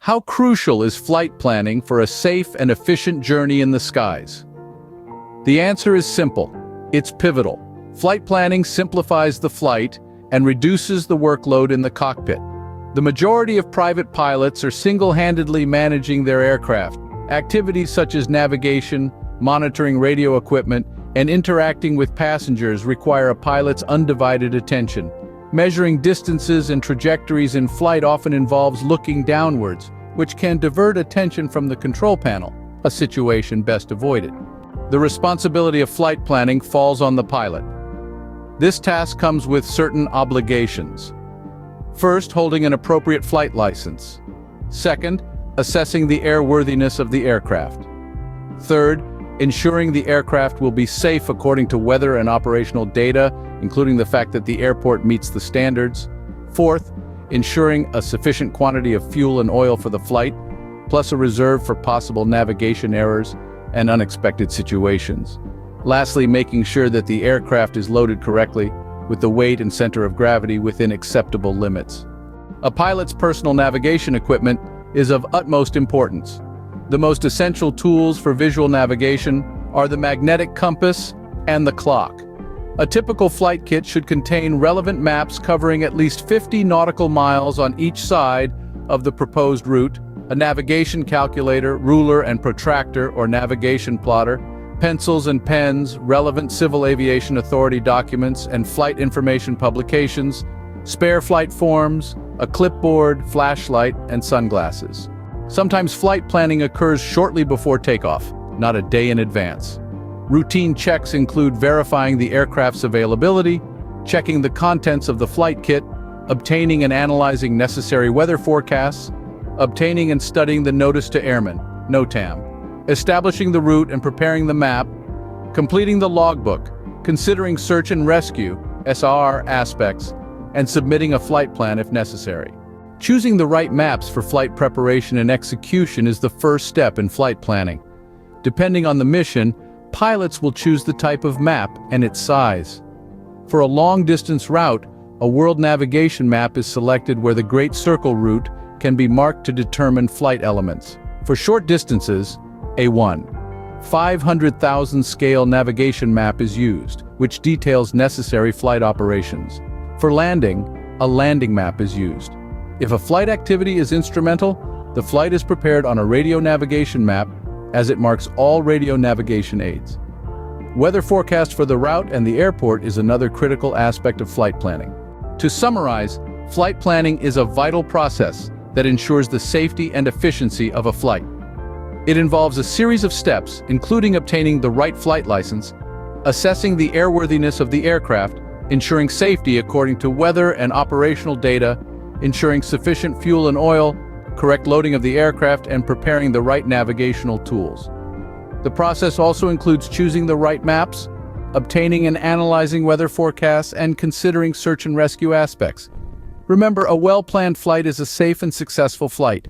How crucial is flight planning for a safe and efficient journey in the skies? The answer is simple. It's pivotal. Flight planning simplifies the flight and reduces the workload in the cockpit. The majority of private pilots are single-handedly managing their aircraft. Activities such as navigation, monitoring radio equipment, and interacting with passengers require a pilot's undivided attention. Measuring distances and trajectories in flight often involves looking downwards, which can divert attention from the control panel, a situation best avoided. The responsibility of flight planning falls on the pilot. This task comes with certain obligations. First, holding an appropriate flight license. Second, assessing the airworthiness of the aircraft. Third, ensuring the aircraft will be safe according to weather and operational data, including the fact that the airport meets the standards. Fourth, ensuring a sufficient quantity of fuel and oil for the flight, plus a reserve for possible navigation errors and unexpected situations. Lastly, making sure that the aircraft is loaded correctly, with the weight and center of gravity within acceptable limits. A pilot's personal navigation equipment is of utmost importance. The most essential tools for visual navigation are the magnetic compass and the clock. A typical flight kit should contain relevant maps covering at least 50 nautical miles on each side of the proposed route, a navigation calculator, ruler and protractor or navigation plotter, pencils and pens, relevant Civil Aviation Authority documents and flight information publications, spare flight forms, a clipboard, flashlight, and sunglasses. Sometimes flight planning occurs shortly before takeoff, not a day in advance. Routine checks include verifying the aircraft's availability, checking the contents of the flight kit, obtaining and analyzing necessary weather forecasts, obtaining and studying the Notice to Airmen, NOTAM, establishing the route and preparing the map, completing the logbook, considering search and rescue, SR aspects, and submitting a flight plan if necessary. Choosing the right maps for flight preparation and execution is the first step in flight planning. Depending on the mission, pilots will choose the type of map and its size. For a long-distance route, a world navigation map is selected where the Great Circle route can be marked to determine flight elements. For short distances, a 500,000 scale navigation map is used, which details necessary flight operations. For landing, a landing map is used. If a flight activity is instrumental, the flight is prepared on a radio navigation map as it marks all radio navigation aids. Weather forecast for the route and the airport is another critical aspect of flight planning. To summarize, flight planning is a vital process that ensures the safety and efficiency of a flight. It involves a series of steps, including obtaining the right flight license, assessing the airworthiness of the aircraft, ensuring safety according to weather and operational data, ensuring sufficient fuel and oil, correct loading of the aircraft, and preparing the right navigational tools. The process also includes choosing the right maps, obtaining and analyzing weather forecasts, and considering search and rescue aspects. Remember, a well-planned flight is a safe and successful flight.